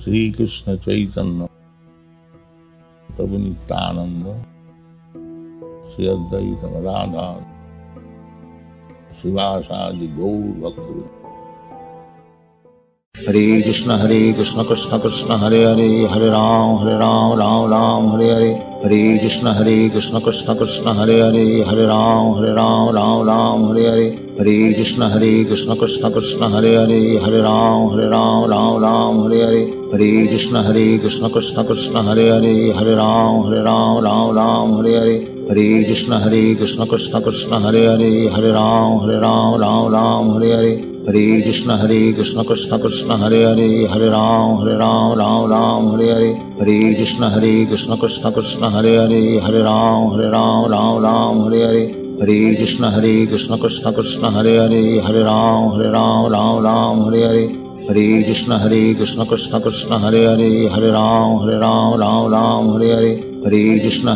श्री कृष्ण चैतन्य प्रभु नित्यानंद श्री अद्वैत गदाधर शिवासादि गौर भक्त। हरे कृष्ण कृष्ण कृष्ण हरे हरे, हरे राम राम राम हरे हरे। हरे कृष्ण कृष्ण कृष्ण हरे हरे, हरे राम राम हरे हरे। हरे कृष्ण कृष्ण कृष्ण हरे हरे, हरे राम राम हरे हरे। हरे कृष्ण कृष्ण कृष्ण हरे हरे, हरे राम राम हरे हरे। हरे कृष्ण कृष्ण कृष्ण हरे हरे, हरे राम राम हरे हरे। हरे कृष्ण कृष्ण कृष्ण हरे हरे, हरे राम हरे हरे। हरे कृष्ण कृष्ण कृष्ण हरे हरे, हरे राम हरे हरे। हरे कृष्ण कृष्ण कृष्ण हरे हरे, हरे राम हरे हरे। हरे कृष्ण कृष्ण कृष्ण हरे हरे, हरे राम हरे हरे। हरे कृष्ण कृष्ण कृष्ण हरे हरे, हरे राम हरे हरे। हरे कृष्ण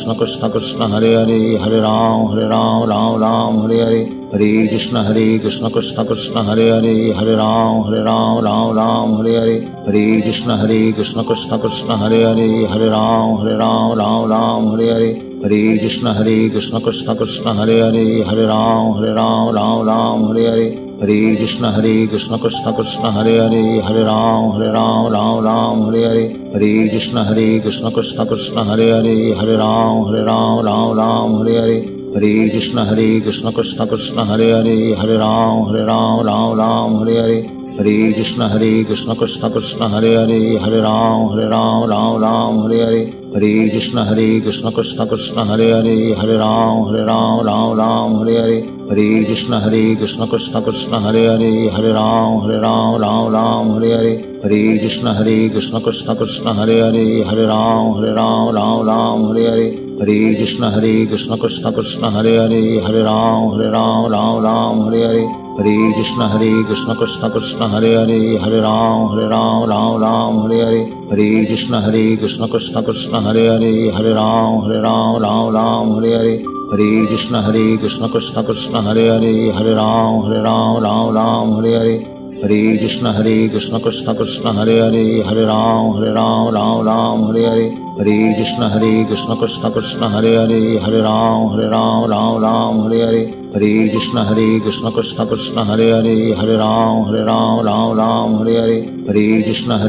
कृष्ण कृष्ण हरे हरे, हरे राम हरे हरे। हरे कृष्ण कृष्ण कृष्ण हरे हरे, हरे राम हरे हरे। हरे कृष्ण कृष्ण कृष्ण हरे हरे, हरे राम हरे हरे। हरे कृष्ण कृष्ण कृष्ण हरे हरे, हरे राम हरे हरे। हरे कृष्ण कृष्ण कृष्ण हरे हरे, हरे राम हरे हरे। हरे कृष्ण कृष्ण कृष्ण हरे हरे, हरे राम हरे हरे। हरे कृष्ण कृष्ण कृष्ण हरे हरे, हरे राम हरे हरे। हरे कृष्ण कृष्ण कृष्ण हरे हरे, हरे राम हरे हरे। हरे कृष्ण कृष्ण कृष्ण हरे हरे, हरे राम हरे हरे। हरे कृष्ण कृष्ण कृष्ण हरे हरे, हरे राम हरे हरे। हरे कृष्ण कृष्ण कृष्ण हरे हरे, हरे राम हरे हरे। हरे कृष्ण कृष्ण कृष्ण हरे हरे, हरे राम हरे हरे। हरे कृष्ण कृष्ण कृष्ण हरे हरे, हरे राम हरे हरे। हरे कृष्ण कृष्ण कृष्ण हरे हरे, हरे राम हरे हरे। हरे कृष्ण कृष्ण कृष्ण हरे हरे, हरे राम हरे हरे। हरे कृष्ण कृष्ण कृष्ण हरे हरे, हरे राम हरे हरे। हरे कृष्ण कृष्ण कृष्ण हरे हरे, हरे राम हरे हरे। हरे कृष्ण कृष्ण कृष्ण हरे हरे, हरे राम हरे हरे। हरे कृष्ण कृष्ण कृष्ण हरे हरे, हरे राम हरे हरे। हरे कृष्ण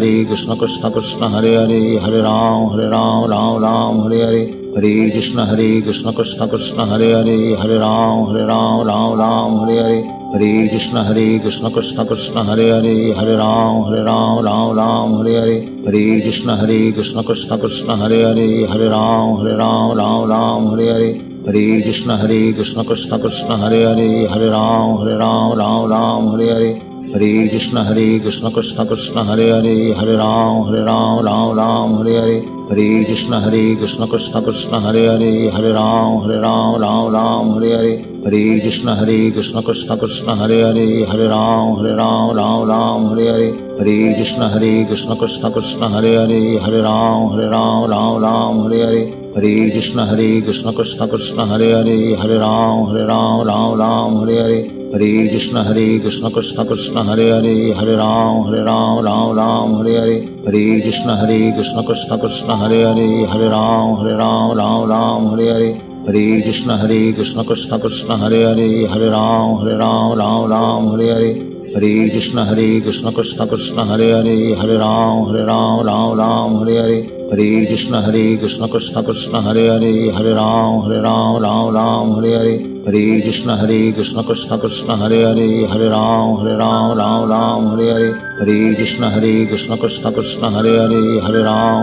कृष्ण कृष्ण हरे हरे, हरे राम हरे हरे। हरे कृष्ण कृष्ण कृष्ण हरे हरे, हरे राम हरे हरे। हरे कृष्ण कृष्ण कृष्ण हरे हरे, हरे राम हरे हरे। हरे कृष्ण कृष्ण कृष्ण हरे हरे, हरे राम हरे हरे। हरे कृष्ण कृष्ण कृष्ण हरे हरे, हरे राम हरे हरे। हरे कृष्ण कृष्ण कृष्ण हरे हरे, हरे राम हरे हरे। हरे कृष्ण कृष्ण कृष्ण हरे हरे, हरे राम हरे हरे। हरे कृष्ण कृष्ण कृष्ण हरे हरे, हरे राम हरे हरे। हरे कृष्ण कृष्ण कृष्ण हरे हरे, हरे राम हरे हरे। हरे कृष्ण कृष्ण कृष्ण हरे हरे, हरे राम हरे हरे। हरे कृष्ण कृष्ण कृष्ण हरे हरे, हरे राम हरे हरे। हरे कृष्ण कृष्ण कृष्ण हरे हरे, हरे राम हरे हरे। हरे कृष्ण कृष्ण कृष्ण हरे हरे, हरे राम हरे हरे। हरे कृष्ण कृष्ण कृष्ण हरे हरे, हरे राम हरे हरे।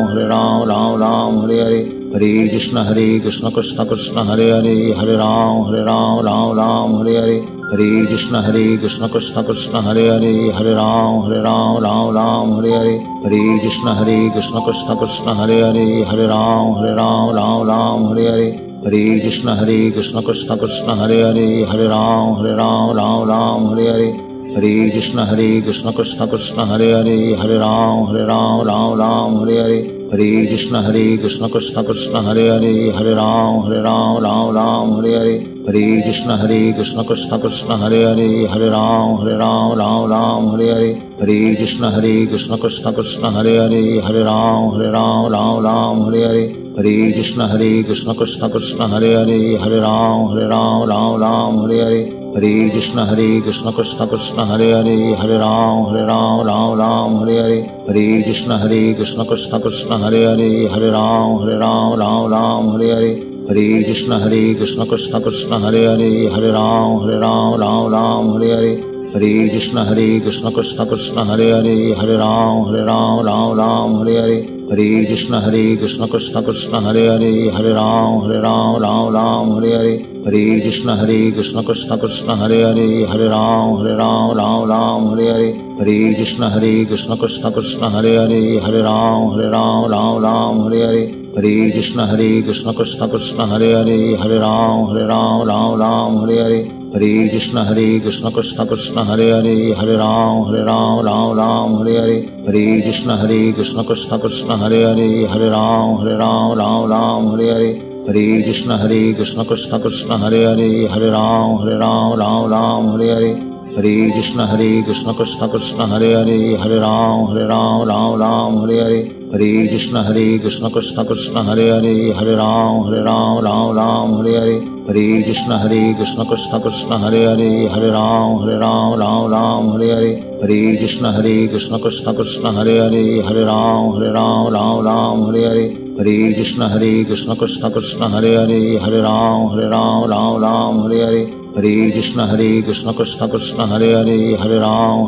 हरे कृष्ण कृष्ण कृष्ण हरे हरे, हरे राम हरे हरे। हरे कृष्ण कृष्ण कृष्ण हरे हरे, हरे राम हरे हरे। हरे कृष्ण कृष्ण कृष्ण हरे हरे, हरे राम हरे हरे। हरे कृष्ण कृष्ण कृष्ण हरे हरे, हरे राम हरे हरे। हरे कृष्ण कृष्ण कृष्ण हरे हरे, हरे राम हरे हरे। हरे कृष्ण कृष्ण कृष्ण हरे हरे, हरे राम हरे हरे। हरे कृष्ण कृष्ण कृष्ण हरे हरे, हरे राम राम राम हरे हरे, हरे कृष्ण कृष्ण कृष्ण हरे हरे, हरे राम राम हरे हरे, हरे कृष्ण कृष्ण कृष्ण हरे हरे, हरे राम राम हरे हरे, हरे कृष्ण कृष्ण कृष्ण हरे हरे, हरे राम राम हरे हरे, हरे कृष्ण कृष्ण कृष्ण हरे हरे, हरे राम हरे हरे, हरे कृष्ण कृष्ण कृष्ण हरे हरे, हरे राम हरे हरे, हरे कृष्ण कृष्ण कृष्ण हरे हरे, हरे राम हरे हरे, हरे कृष्ण कृष्ण कृष्ण हरे हरे, हरे राम हरे हरे, हरे कृष्ण कृष्ण कृष्ण हरे हरे, हरे राम हरे हरे, हरे कृष्ण कृष्ण कृष्ण हरे हरे, हरे राम हरे हरे, हरे कृष्ण कृष्ण कृष्ण हरे हरे, हरे राम हरे हरे, हरे कृष्ण कृष्ण कृष्ण हरे हरे, हरे राम हरे हरे, हरे कृष्ण कृष्ण कृष्ण हरे हरे, हरे राम हरे हरे, हरे कृष्ण कृष्ण कृष्ण हरे हरे, हरे राम हरे हरे, हरे कृष्ण कृष्ण कृष्ण हरे हरे, हरे राम हरे हरे, हरे कृष्ण कृष्ण कृष्ण हरे हरे, हरे राम हरे हरे, हरे कृष्ण कृष्ण कृष्ण हरे हरे, हरे राम हरे हरे, हरे कृष्ण कृष्ण कृष्ण हरे हरे, हरे राम हरे हरे, हरे कृष्ण कृष्ण कृष्ण हरे हरे, हरे राम हरे हरे, हरे कृष्ण कृष्ण कृष्ण हरे हरे, हरे राम हरे हरे, हरे कृष्ण कृष्ण कृष्ण हरे हरे, हरे राम हरे हरे, हरे कृष्ण कृष्ण कृष्ण हरे हरे, हरे राम हरे हरे, हरे कृष्ण कृष्ण कृष्ण हरे हरे, हरे राम हरे हरे, हरे कृष्ण कृष्ण कृष्ण हरे हरे, हरे राम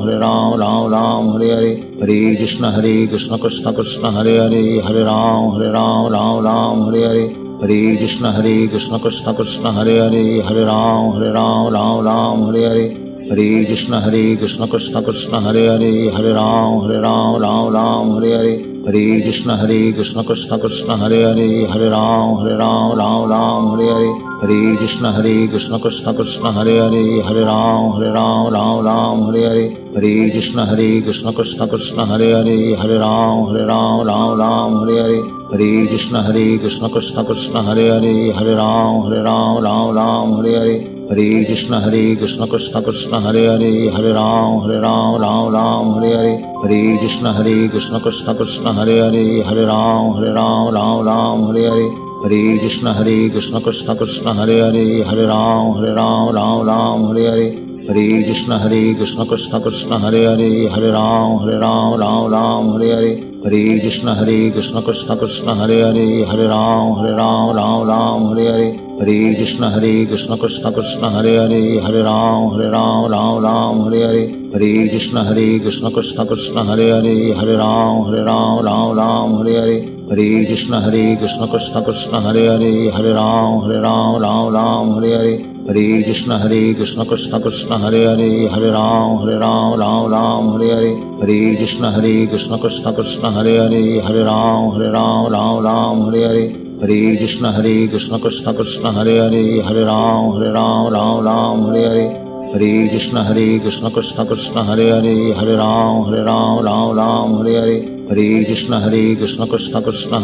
हरे हरे, हरे कृष्ण कृष्ण कृष्ण हरे हरे, हरे राम हरे हरे, हरे कृष्ण कृष्ण कृष्ण हरे हरे, हरे राम हरे हरे, हरे कृष्ण कृष्ण कृष्ण हरे हरे, हरे राम हरे हरे, हरे कृष्ण कृष्ण कृष्ण हरे हरे, हरे राम हरे हरे, हरे कृष्ण कृष्ण कृष्ण हरे हरे, हरे राम हरे हरे, हरे कृष्ण कृष्ण कृष्ण हरे हरे, हरे राम हरे हरे, हरे कृष्ण कृष्ण कृष्ण हरे हरे, हरे राम हरे हरे, हरे कृष्ण कृष्ण कृष्ण हरे हरे, हरे राम हरे हरे, हरे कृष्ण कृष्ण कृष्ण हरे हरे, हरे राम हरे हरे, हरे कृष्ण कृष्ण कृष्ण हरे हरे, हरे राम हरे हरे, हरे कृष्ण कृष्ण कृष्ण हरे हरे, हरे राम हरे हरे, हरे कृष्ण कृष्ण कृष्ण हरे हरे, हरे राम हरे हरे, हरे कृष्ण कृष्ण कृष्ण हरे हरे, हरे राम हरे हरे, हरे कृष्ण कृष्ण कृष्ण हरे हरे, हरे राम हरे हरे, हरे कृष्ण कृष्ण कृष्ण हरे हरे, हरे राम हरे हरे, हरे कृष्ण कृष्ण कृष्ण हरे हरे, हरे राम हरे हरे, हरे कृष्ण कृष्ण कृष्ण हरे हरे, हरे राम हरे हरे, हरे कृष्ण कृष्ण कृष्ण हरे हरे, हरे राम हरे हरे, हरे कृष्ण कृष्ण कृष्ण हरे हरे, हरे राम हरे हरे, हरे कृष्ण कृष्ण कृष्ण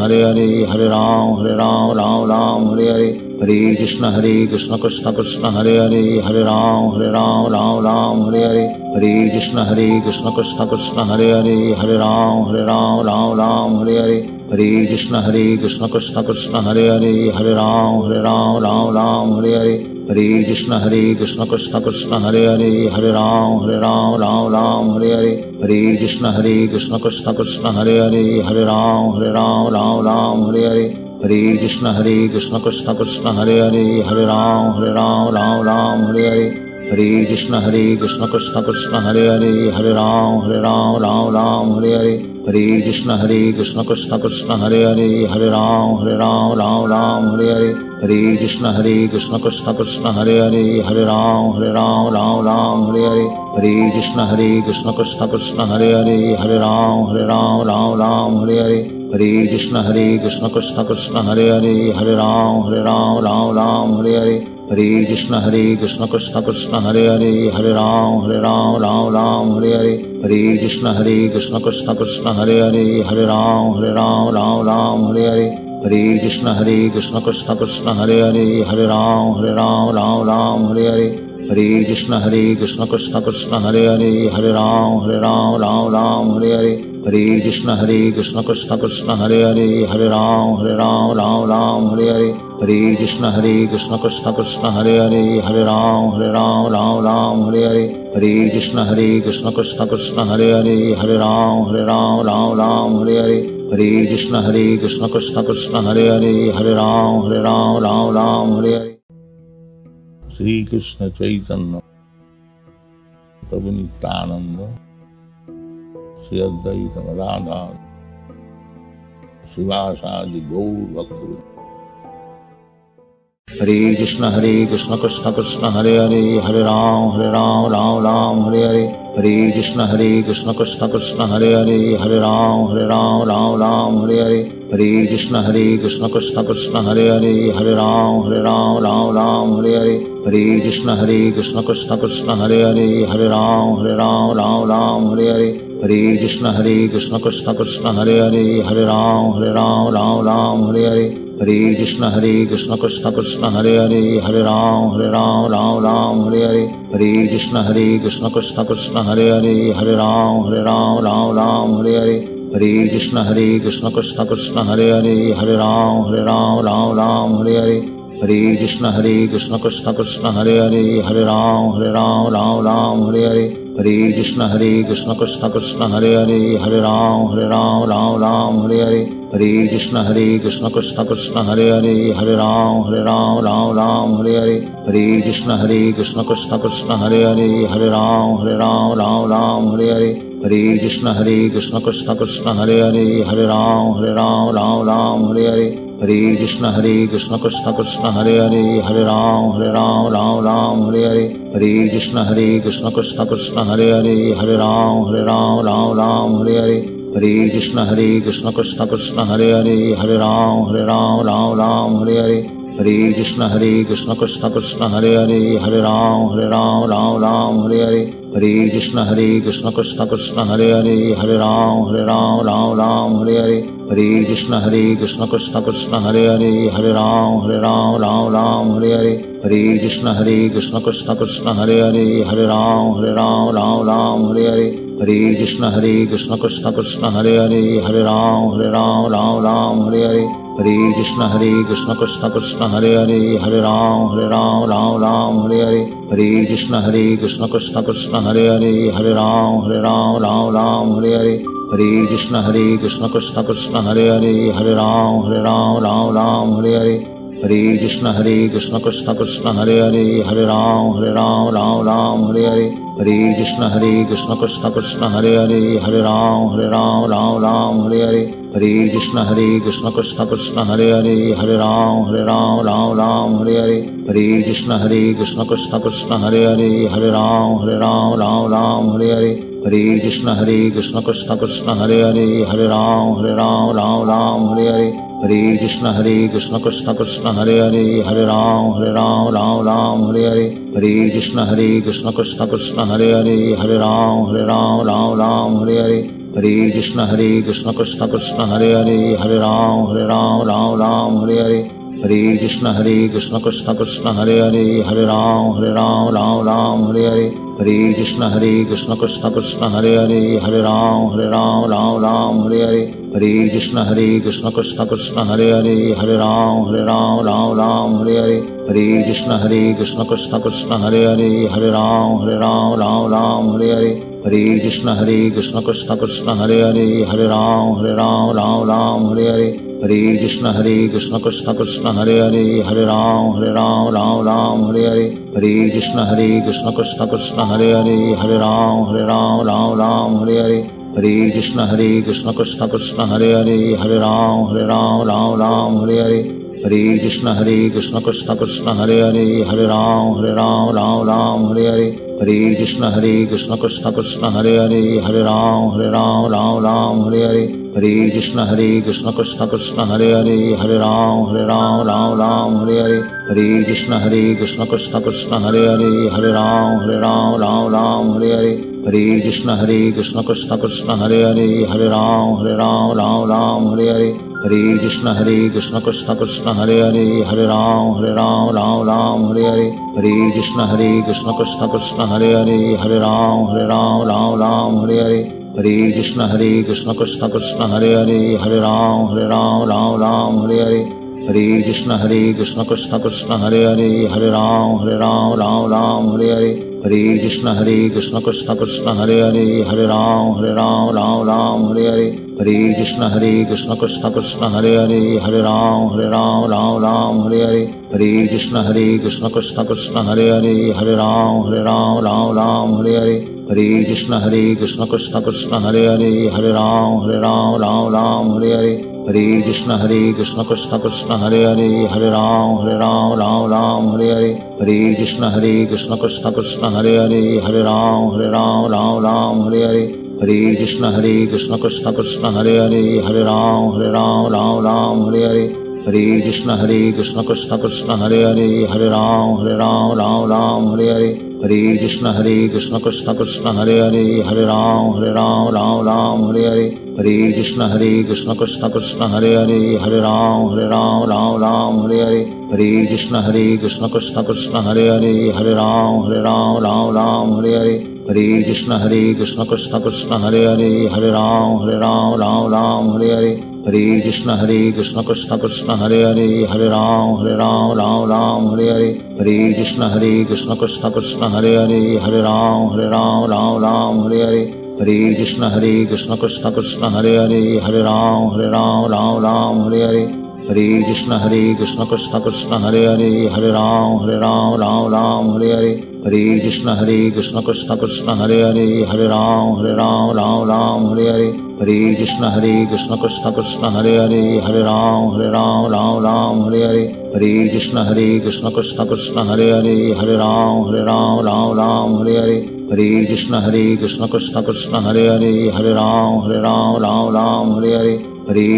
हरे हरे, हरे राम हरे हरे, हरे कृष्ण कृष्ण कृष्ण हरे हरे, हरे राम हरे हरे, हरे कृष्ण कृष्ण कृष्ण हरे हरे, हरे राम हरे हरे, हरे कृष्ण कृष्ण कृष्ण हरे हरे, हरे राम हरे हरे, हरे कृष्ण कृष्ण कृष्ण हरे हरे, हरे राम हरे हरे, हरे कृष्ण कृष्ण कृष्ण हरे हरे, हरे राम हरे हरे, हरे कृष्ण कृष्ण कृष्ण हरे हरे, हरे राम हरे हरे, हरे कृष्ण कृष्ण कृष्ण हरे हरे, हरे राम हरे हरे, हरे कृष्ण कृष्ण कृष्ण हरे हरे, हरे Ram Hare Hare, Hare Krishna Krishna Krishna Hare Hare, Hare Ram Ram Ram Hare Hare, Hare Krishna Krishna Krishna Hare Hare, Hare Ram Ram Hare Hare, Hare Krishna Krishna Krishna Hare Hare, Hare Ram Ram Hare Hare, Hare Krishna Krishna Krishna Hare Hare, Hare Ram Ram Hare Hare, Hare Krishna Krishna Krishna Hare Hare, Hare Ram Hare Hare, Hare Krishna Krishna Krishna Hare Hare, Hare Ram Hare Hare, Hare Krishna Krishna Krishna Hare Hare, Hare Ram Hare Hare, Hare Krishna Krishna Krishna Hare Hare, Hare Ram Hare Hare. Shri Krishna Chaitanya Prabhu Nityananda Shri Advaita Radha Srivasadi Gaur Bhakta. Hare Krishna Krishna Krishna Hare Hare, Hare Ram Ram Hare Hare, Hare Krishna Krishna Krishna Hare Hare, Hare Ram Hare Hare, Hare Krishna Krishna Krishna Hare Hare, Hare Ram Hare Hare, Hare Krishna Krishna Krishna Hare Hare, Hare Ram Hare Hare, Hare Krishna Krishna Krishna Hare Hare, Hare Ram Hare Hare, Hare Krishna Krishna Krishna Hare Hare, Hare Ram Hare Hare, Hare Krishna Krishna Krishna Hare Hare, Hare Ram Hare Hare, Hare Krishna Krishna Krishna Hare Hare, Hare Ram Hare Hare, Hare Krishna Krishna Krishna Hare Hare, Hare Ram Hare Hare, Hare Krishna Krishna Krishna Hare Hare, Hare Ram Hare Hare, Hare Krishna Krishna Krishna Hare Hare, Hare Ram Hare Hare, Hare Krishna Krishna Krishna Hare Hare, Hare Ram Hare Hare, Hare Krishna Krishna Krishna Hare Hare, Hare Ram Hare Hare, Hare Krishna Krishna Krishna Hare Hare, Hare Ram Hare Hare, Hare Krishna Krishna Krishna Hare Hare, Hare Ram Hare Hare, Hare Krishna Krishna Krishna Hare Hare, Hare Ram Hare Hare, Hare Krishna Krishna Krishna Hare Hare, Hare Ram Hare Hare, Hare Krishna Krishna Krishna Hare Hare, Hare Ram Hare Hare, Hare Krishna Krishna Krishna Hare Hare, Hare Ram Hare Hare, Hare Krishna Krishna Krishna Hare Hare, Hare Ram Hare Hare, Hare Krishna Krishna Krishna Hare Hare, Hare Ram Hare Hare, Hare Krishna Krishna Krishna Hare Hare, Hare Ram Hare Hare, Hare Krishna Krishna Krishna Hare Hare, Hare Ram Hare Hare, Hare Krishna Krishna Krishna Hare Hare, Hare Ram Hare Hare, Hare Krishna Krishna Krishna Hare Hare, Hare Ram Hare Hare, Hare Krishna Krishna Krishna Hare Hare, Hare Ram Hare Hare, Hare Krishna Krishna Krishna Hare Hare, Hare Ram Hare Hare, Hare Krishna Krishna Krishna Hare Hare, Hare Ram Hare Hare, Hare Krishna Krishna Krishna Hare Hare, Hare Ram Hare Hare, Hare Krishna Krishna Krishna Hare Hare, Hare Ram Hare Hare, Hare Krishna Krishna Krishna Hare Hare, Hare Ram Hare Hare, Hare Krishna Krishna Krishna Hare Hare, Hare Ram Hare Hare, Hare Krishna Krishna Krishna Hare Hare, Hare Ram Hare Hare, Hare Krishna Krishna Krishna Hare Hare, Hare Ram Hare Hare, Hare Krishna Krishna Krishna Hare Hare, Hare Ram Hare Hare, Hare Krishna Krishna Krishna Hare Hare, Hare Ram Hare Hare, Hare Krishna Krishna Krishna Hare Hare, Hare Ram Hare Hare, Hare Krishna Krishna Krishna Hare Hare, Hare Ram Hare Hare, Hare Krishna Krishna Krishna Hare Hare, Hare Ram Hare Hare, Hare Krishna Krishna Krishna Hare Hare, Hare Ram Hare Hare, हरे कृष्ण कृष्ण कृष्ण हरे हरे, हरे राम राम राम हरे हरे, हरे कृष्ण कृष्ण कृष्ण हरे हरे, हरे राम राम राम हरे हरे, हरे कृष्ण कृष्ण कृष्ण हरे हरे, हरे राम राम हरे हरे, हरे कृष्ण कृष्ण कृष्ण हरे हरे, हरे राम राम हरे हरे, हरे कृष्ण कृष्ण कृष्ण हरे हरे, हरे राम राम हरे हरे, हरे कृष्ण कृष्ण कृष्ण हरे हरे, हरे राम राम हरे हरे, हरे कृष्ण कृष्ण कृष्ण हरे हरे, हरे राम राम हरे हरे, हरे कृष्ण कृष्ण कृष्ण हरे हरे, हरे राम राम हरे हरे, हरे कृष्ण कृष्ण कृष्ण हरे हरे, हरे राम राम हरे हरे, हरे कृष्ण कृष्ण कृष्ण हरे हरे, हरे राम राम हरे हरे, हरे कृष्ण कृष्ण कृष्ण हरे हरे, हरे राम राम हरे हरे, हरे कृष्ण कृष्ण कृष्ण हरे हरे, हरे राम राम हरे हरे, हरे कृष्ण कृष्ण कृष्ण हरे हरे, हरे राम राम हरे हरे, हरे कृष्ण कृष्ण कृष्ण हरे हरे, हरे राम राम हरे हरे, हरे कृष्ण कृष्ण कृष्ण हरे हरे, हरे राम राम हरे हरे, हरे कृष्ण कृष्ण कृष्ण हरे हरे, हरे राम राम हरे हरे, हरे कृष्ण कृष्ण कृष्ण हरे हरे, हरे राम राम हरे हरे, हरे कृष्ण कृष्ण कृष्ण हरे हरे, हरे राम राम हरे हरे, हरे कृष्ण कृष्ण कृष्ण हरे हरे, हरे राम राम हरे हरे, हरे कृष्ण कृष्ण कृष्ण हरे हरे, हरे राम राम हरे हरे, हरे कृष्ण कृष्ण कृष्ण हरे हरे, हरे राम राम हरे हरे, हरे कृष्ण कृष्ण कृष्ण हरे हरे, हरे राम राम हरे हरे, हरे कृष्ण कृष्ण कृष्ण हरे हरे, हरे राम राम हरे हरे, हरे कृष्ण कृष्ण कृष्ण हरे हरे, हरे राम राम हरे हरे, हरे कृष्ण कृष्ण कृष्ण हरे हरे, हरे राम राम हरे हरे, हरे कृष्ण कृष्ण कृष्ण हरे हरे, हरे राम राम हरे हरे, हरे कृष्ण कृष्ण कृष्ण हरे हरे, हरे राम राम हरे हरे, हरे कृष्ण कृष्ण कृष्ण हरे हरे, हरे राम राम हरे हरे, हरे कृष्ण कृष्ण कृष्ण हरे हरे, हरे राम राम हरे हरे, हरे कृष्ण कृष्ण कृष्ण हरे हरे, हरे राम राम हरे हरे, हरे कृष्ण कृष्ण कृष्ण हरे हरे, हरे राम राम हरे हरे, हरे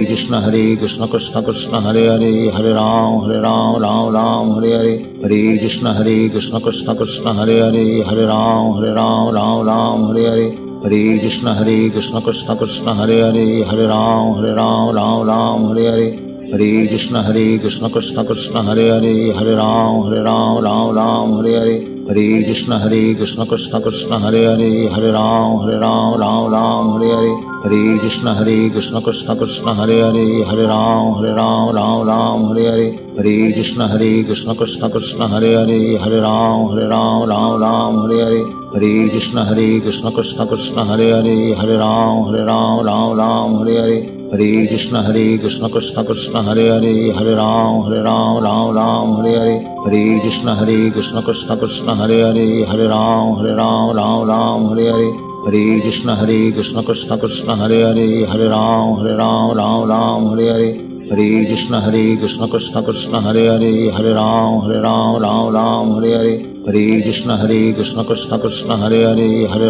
कृष्ण कृष्ण कृष्ण हरे हरे, हरे राम राम हरे हरे, हरे कृष्ण कृष्ण कृष्ण हरे हरे, हरे राम राम हरे हरे, हरे कृष्ण कृष्ण कृष्ण हरे हरे, हरे राम राम हरे हरे, हरे कृष्ण कृष्ण कृष्ण हरे हरे, हरे राम राम हरे हरे, हरे कृष्ण कृष्ण कृष्ण हरे हरे, हरे राम राम हरे हरे, हरे कृष्ण कृष्ण कृष्ण हरे हरे, हरे राम राम हरे हरे, हरे कृष्ण कृष्ण कृष्ण हरे हरे, हरे राम राम हरे हरे, हरे कृष्ण कृष्ण कृष्ण हरे हरे, हरे राम राम हरे हरे, हरे कृष्ण कृष्ण कृष्ण हरे हरे, हरे राम राम हरे हरे, हरे कृष्ण कृष्ण कृष्ण हरे हरे, हरे राम राम हरे हरे, हरे कृष्ण कृष्ण कृष्ण हरे हरे, हरे राम राम हरे हरे,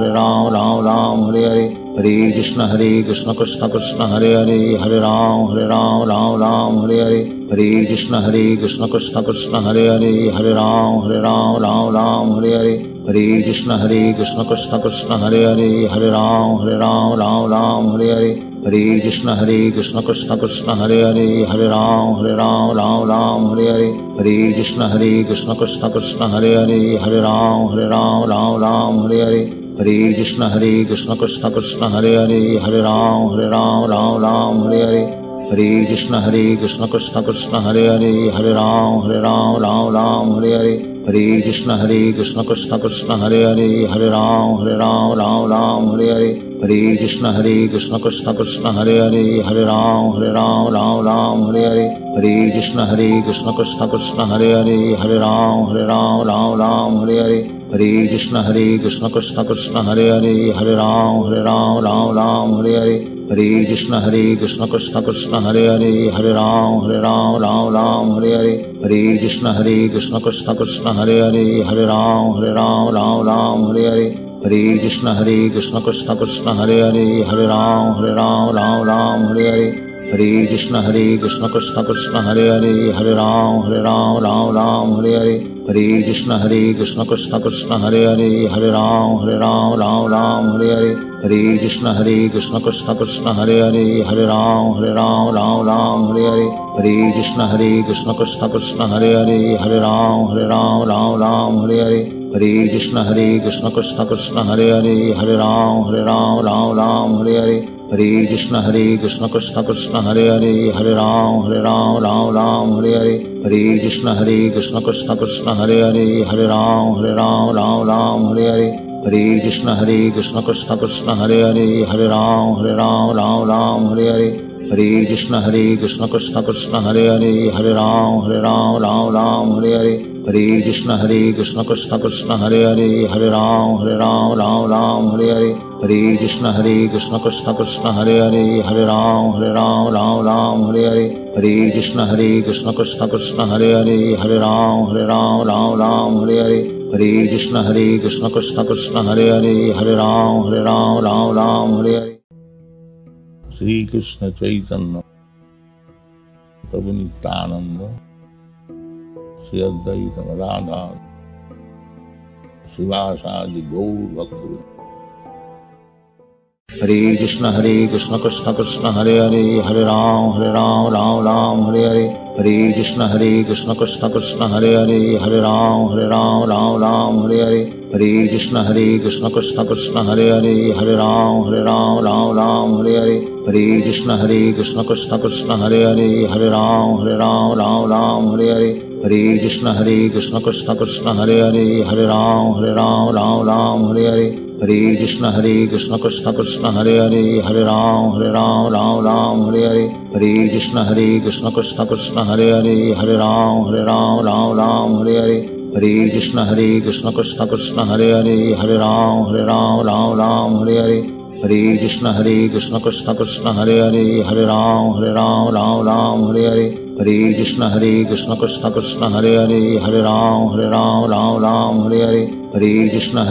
हरे कृष्ण कृष्ण कृष्ण हरे हरे, हरे राम राम हरे हरे, हरे कृष्ण कृष्ण कृष्ण हरे हरे, हरे राम राम हरे हरे, हरे कृष्ण कृष्ण कृष्ण हरे हरे, हरे राम राम हरे हरे, हरे कृष्ण कृष्ण कृष्ण हरे हरे, हरे राम राम हरे हरे, हरे कृष्ण कृष्ण कृष्ण हरे हरे, हरे राम राम हरे हरे, हरे कृष्ण कृष्ण कृष्ण हरे हरे, हरे राम राम हरे हरे, हरे कृष्ण कृष्ण कृष्ण हरे हरे, हरे राम राम हरे हरे, हरे कृष्ण कृष्ण कृष्ण हरे हरे, हरे राम राम हरे हरे, हरे कृष्ण कृष्ण कृष्ण हरे हरे, हरे राम राम हरे हरे, हरे कृष्ण कृष्ण कृष्ण हरे हरे, हरे राम राम हरे हरे, हरे कृष्ण कृष्ण कृष्ण हरे हरे, हरे राम राम राम हरे हरे, हरे कृष्ण कृष्ण कृष्ण हरे हरे, हरे राम राम राम हरे हरे, हरे कृष्ण कृष्ण कृष्ण हरे हरे, हरे राम राम हरे हरे, हरे कृष्ण कृष्ण कृष्ण हरे हरे, हरे राम राम हरे हरे, हरे कृष्ण कृष्ण कृष्ण हरे हरे, हरे राम राम हरे हरे, हरे कृष्ण कृष्ण कृष्ण हरे हरे, हरे राम राम हरे हरे, हरे कृष्ण कृष्ण कृष्ण हरे हरे, हरे राम राम हरे हरे, हरे कृष्ण कृष्ण कृष्ण हरे हरे, हरे राम राम हरे हरे, हरे कृष्ण कृष्ण कृष्ण हरे हरे, हरे राम राम हरे हरे, हरे कृष्ण कृष्ण कृष्ण हरे हरे, हरे राम राम हरे हरे, हरे कृष्ण कृष्ण कृष्ण हरे हरे, हरे राम राम हरे हरे, हरे कृष्ण कृष्ण कृष्ण हरे हरे, हरे राम राम हरे हरे, हरे कृष्ण कृष्ण कृष्ण हरे हरे, हरे राम राम हरे हरे, हरे कृष्ण कृष्ण कृष्ण हरे हरे, हरे राम राम हरे हरे, हरे कृष्ण कृष्ण कृष्ण हरे हरे, हरे राम राम हरे हरे, हरे कृष्ण कृष्ण कृष्ण हरे हरे, हरे राम राम हरे हरे, हरे कृष्ण कृष्ण कृष्ण हरे हरे, हरे राम राम हरे हरे। श्री कृष्ण चैतन्य प्रभु नित्यानंद श्री अद्वैत गदाधर शिवासादि गौर भक्त। हरे कृष्ण कृष्ण कृष्ण हरे हरे, हरे राम राम हरे हरे, हरे कृष्ण कृष्ण कृष्ण हरे हरे, हरे राम राम हरे हरे, हरे कृष्ण कृष्ण कृष्ण हरे हरे, हरे राम राम हरे हरे, हरे कृष्ण कृष्ण कृष्ण हरे हरे, हरे राम राम हरे हरे, हरे कृष्ण कृष्ण कृष्ण हरे हरे, हरे राम राम हरे हरे, हरे कृष्ण कृष्ण कृष्ण हरे हरे, हरे राम राम हरे हरे, हरे कृष्ण कृष्ण कृष्ण हरे हरे, हरे राम राम हरे हरे, हरे कृष्ण कृष्ण कृष्ण हरे हरे, हरे राम राम हरे हरे, हरे कृष्ण कृष्ण कृष्ण हरे हरे, हरे राम राम हरे हरे, हरे कृष्ण कृष्ण कृष्ण हरे हरे, हरे राम राम हरे हरे, हरे कृष्ण कृष्ण कृष्ण हरे हरे, हरे राम राम हरे हरे, हरे कृष्ण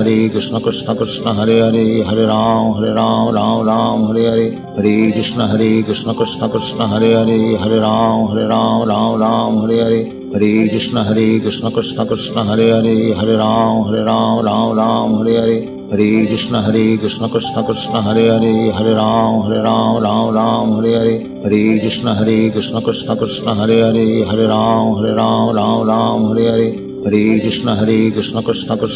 कृष्ण कृष्ण हरे हरे, हरे राम राम हरे हरे, हरे कृष्ण कृष्ण कृष्ण हरे हरे, हरे राम राम हरे हरे, हरे कृष्ण कृष्ण कृष्ण हरे हरे, हरे राम राम हरे हरे, हरे कृष्ण कृष्ण कृष्ण हरे हरे, हरे राम राम हरे हरे, हरे कृष्ण कृष्ण कृष्ण हरे हरे, हरे राम राम हरे हरे, हरे कृष्ण कृष्ण कृष्ण हरे हरे, हरे राम राम हरे हरे, हरे कृष्ण कृष्ण कृष्ण हरे हरे, हरे राम राम हरे हरे,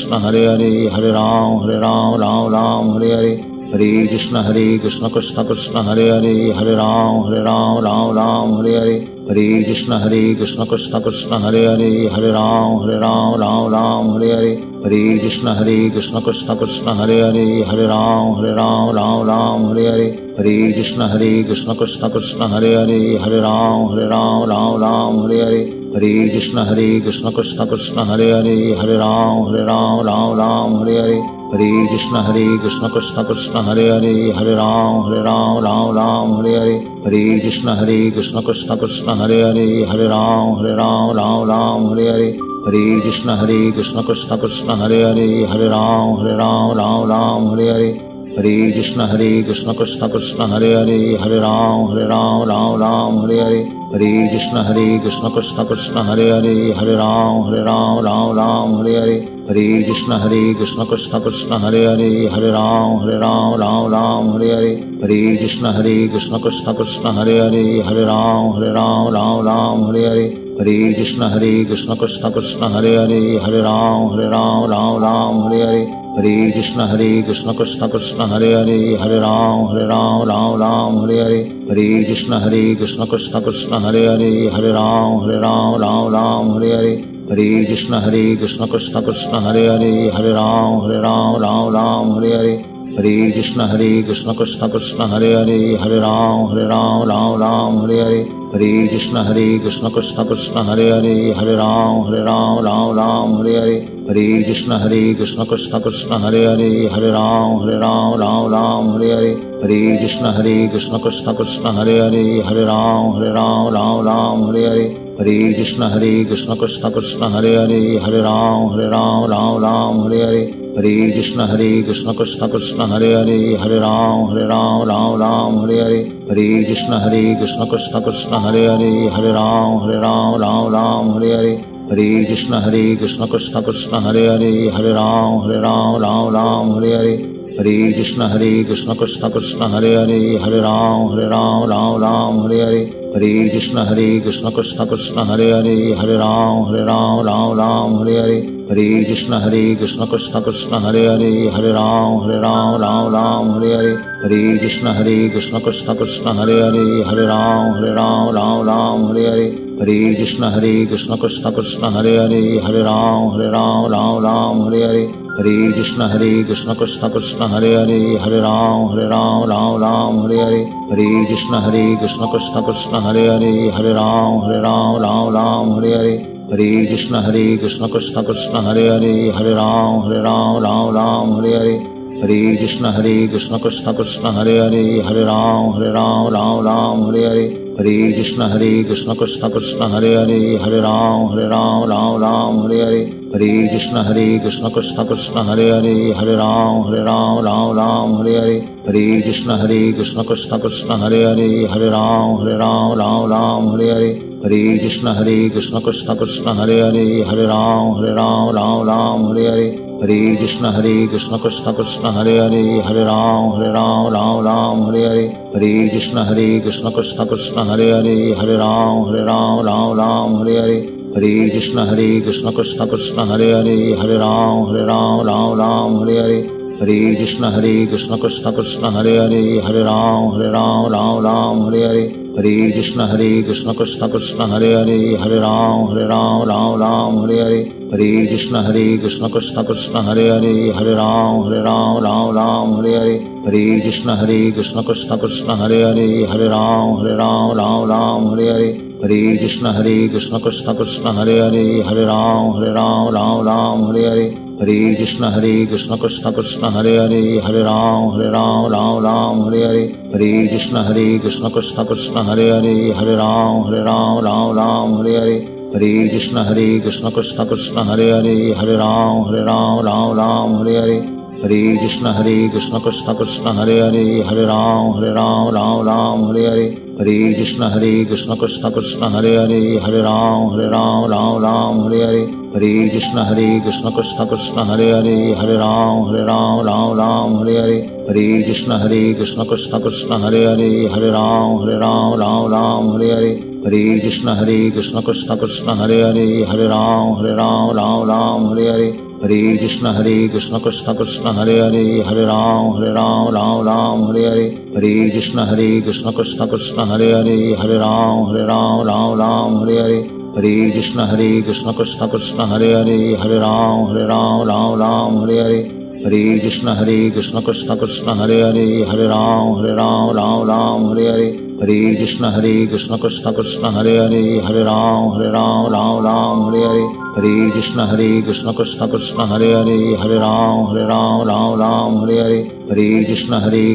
हरे कृष्ण कृष्ण कृष्ण हरे हरे, हरे राम राम हरे हरे, हरे कृष्ण कृष्ण कृष्ण हरे हरे, हरे राम राम हरे हरे, हरे कृष्ण कृष्ण कृष्ण हरे हरे, हरे राम राम हरे हरे, हरे कृष्ण कृष्ण कृष्ण हरे हरे, हरे राम राम हरे हरे, हरे कृष्ण कृष्ण कृष्ण हरे हरे, हरे राम राम हरे हरे, हरे कृष्ण कृष्ण कृष्ण हरे हरे, हरे राम राम हरे हरे, हरे कृष्ण कृष्ण कृष्ण हरे हरे, हरे राम राम हरे हरे, हरे कृष्ण कृष्ण कृष्ण हरे हरे, हरे राम राम हरे हरे, हरे कृष्ण कृष्ण कृष्ण हरे हरे, हरे राम राम हरे हरे, हरे कृष्ण कृष्ण कृष्ण हरे हरे, हरे राम राम हरे हरे, हरे कृष्ण कृष्ण कृष्ण हरे हरे, हरे राम राम हरे हरे, हरे कृष्ण कृष्ण कृष्ण हरे हरे, हरे राम राम हरे हरे, हरे कृष्ण कृष्ण कृष्ण हरे हरे, हरे राम राम हरे हरे, हरे कृष्ण कृष्ण कृष्ण हरे हरे, हरे राम राम हरे हरे, हरे कृष्ण कृष्ण कृष्ण हरे हरे, हरे राम राम हरे हरे, हरे कृष्ण कृष्ण कृष्ण हरे हरे, हरे राम राम राम हरे हरे, हरे कृष्ण कृष्ण कृष्ण हरे हरे, हरे राम राम हरे हरे, हरे कृष्ण कृष्ण कृष्ण हरे हरे, हरे राम राम हरे हरे, हरे कृष्ण कृष्ण कृष्ण हरे हरे, हरे राम राम हरे हरे, हरे कृष्ण कृष्ण कृष्ण हरे हरे, हरे राम हरे हरे, हरे कृष्ण कृष्ण कृष्ण हरे हरे, हरे राम हरे हरे, हरे कृष्ण कृष्ण कृष्ण हरे हरे, हरे राम हरे हरे, हरे कृष्ण कृष्ण कृष्ण हरे हरे, हरे राम हरे हरे, हरे कृष्ण कृष्ण कृष्ण हरे हरे, हरे राम हरे हरे, हरे कृष्ण कृष्ण कृष्ण हरे हरे, हरे राम हरे हरे, हरे कृष्ण कृष्ण कृष्ण हरे हरे, हरे राम हरे हरे, हरे कृष्ण कृष्ण कृष्ण हरे हरे, हरे राम हरे हरे, हरे कृष्ण कृष्ण कृष्ण हरे हरे, हरे राम हरे हरे, हरे कृष्ण कृष्ण कृष्ण हरे हरे, हरे राम हरे हरे, हरे कृष्ण कृष्ण कृष्ण हरे हरे, हरे राम हरे हरे, हरे कृष्ण कृष्ण कृष्ण हरे हरे, हरे राम हरे हरे, हरे कृष्ण कृष्ण कृष्ण हरे हरे, हरे राम हरे हरे, हरे कृष्ण कृष्ण कृष्ण हरे हरे, हरे राम हरे हरे, हरे कृष्ण कृष्ण कृष्ण हरे हरे, हरे राम हरे हरे, हरे कृष्ण कृष्ण कृष्ण हरे हरे, हरे राम हरे हरे, हरे कृष्ण कृष्ण कृष्ण हरे हरे, हरे राम हरे हरे, हरे कृष्ण कृष्ण कृष्ण हरे हरे, हरे राम हरे हरे, हरे कृष्ण कृष्ण कृष्ण हरे हरे, हरे राम हरे हरे, हरे कृष्ण कृष्ण कृष्ण हरे हरे, हरे राम हरे हरे, हरे कृष्ण कृष्ण कृष्ण हरे हरे, हरे राम हरे हरे, हरे कृष्ण कृष्ण कृष्ण हरे हरे, हरे राम हरे हरे, हरे कृष्ण कृष्ण कृष्ण हरे हरे, हरे राम हरे हरे, हरे कृष्ण कृष्ण कृष्ण हरे हरे, हरे राम हरे हरे, हरे कृष्ण कृष्ण कृष्ण हरे हरे, हरे राम हरे हरे, हरे कृष्ण कृष्ण कृष्ण हरे हरे, हरे राम हरे हरे, हरे कृष्ण कृष्ण कृष्ण हरे हरे, हरे राम हरे हरे, हरे कृष्ण कृष्ण कृष्ण हरे हरे, हरे राम हरे हरे, हरे कृष्ण कृष्ण कृष्ण हरे हरे, हरे राम हरे हरे, हरे कृष्ण कृष्ण कृष्ण हरे हरे, हरे राम हरे हरे, हरे कृष्ण कृष्ण कृष्ण हरे हरे, हरे राम हरे हरे, हरे कृष्ण कृष्ण कृष्ण हरे हरे, हरे राम हरे हरे, हरे कृष्ण कृष्ण कृष्ण हरे हरे, हरे राम हरे हरे, हरे कृष्ण कृष्ण कृष्ण हरे हरे, हरे राम हरे हरे, हरे कृष्ण कृष्ण कृष्ण हरे हरे, हरे राम हरे हरे, हरे कृष्ण कृष्ण कृष्ण हरे हरे, हरे राम हरे हरे, हरे कृष्ण कृष्ण कृष्ण हरे हरे, हरे राम हरे हरे, हरे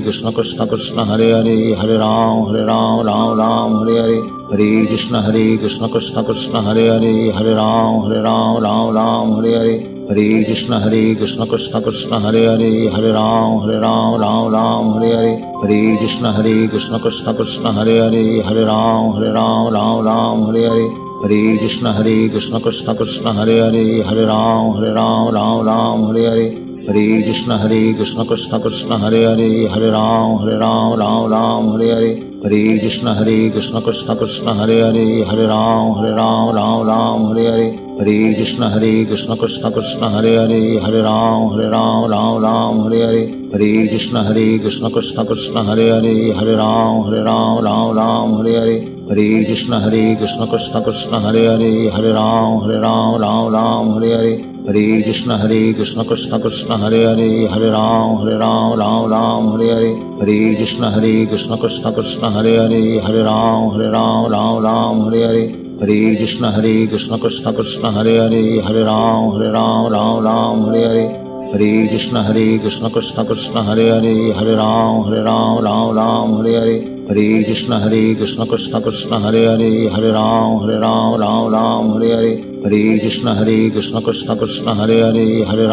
कृष्ण कृष्ण कृष्ण हरे हरे, हरे राम हरे हरे, हरे कृष्ण कृष्ण कृष्ण हरे हरे, हरे राम हरे हरे, हरे कृष्ण कृष्ण कृष्ण हरे हरे, हरे राम हरे हरे, हरे कृष्ण कृष्ण कृष्ण हरे हरे, हरे राम हरे हरे, हरे कृष्ण कृष्ण कृष्ण हरे हरे, हरे राम हरे हरे, हरे कृष्ण कृष्ण कृष्ण हरे हरे, हरे राम हरे हरे, हरे कृष्ण कृष्ण कृष्ण हरे हरे, हरे राम हरे हरे, हरे कृष्ण कृष्ण कृष्ण हरे हरे, हरे राम हरे हरे, हरे कृष्ण कृष्ण कृष्ण हरे हरे हरे राम राम राम हरे हरे हरे कृष्ण कृष्ण कृष्ण हरे हरे हरे राम राम राम हरे हरे हरे कृष्ण कृष्ण कृष्ण हरे हरे हरे राम राम हरे हरे हरे कृष्ण कृष्ण कृष्ण हरे हरे हरे राम राम हरे हरे हरे कृष्ण कृष्ण कृष्ण हरे हरे हरे राम राम हरे हरे हरे कृष्ण कृष्ण कृष्ण हरे हरे हरे राम हरे हरे हरे कृष्ण कृष्ण कृष्ण हरे हरे हरे राम हरे हरे हरे कृष्ण कृष्ण कृष्ण हरे हरे हरे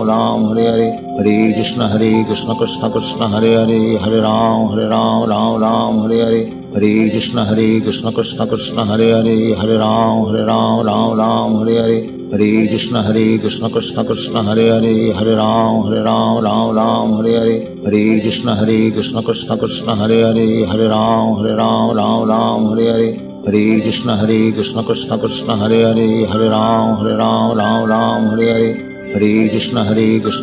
राम हरे हरे हरे कृष्ण कृष्ण कृष्ण हरे हरे हरे राम हरे हरे हरे कृष्ण कृष्ण कृष्ण हरे हरे हरे राम हरे हरे हरे कृष्ण कृष्ण कृष्ण हरे हरे हरे राम हरे हरे हरे कृष्ण कृष्ण कृष्ण हरे हरे हरे राम हरे हरे हरे कृष्ण कृष्ण कृष्ण हरे हरे हरे राम हरे हरे हरे कृष्ण कृष्ण कृष्ण हरे हरे हरे राम हरे हरे हरे कृष्ण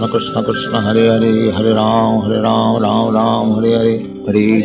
कृष्ण कृष्ण हरे हरे हरे राम हरे हरे हरे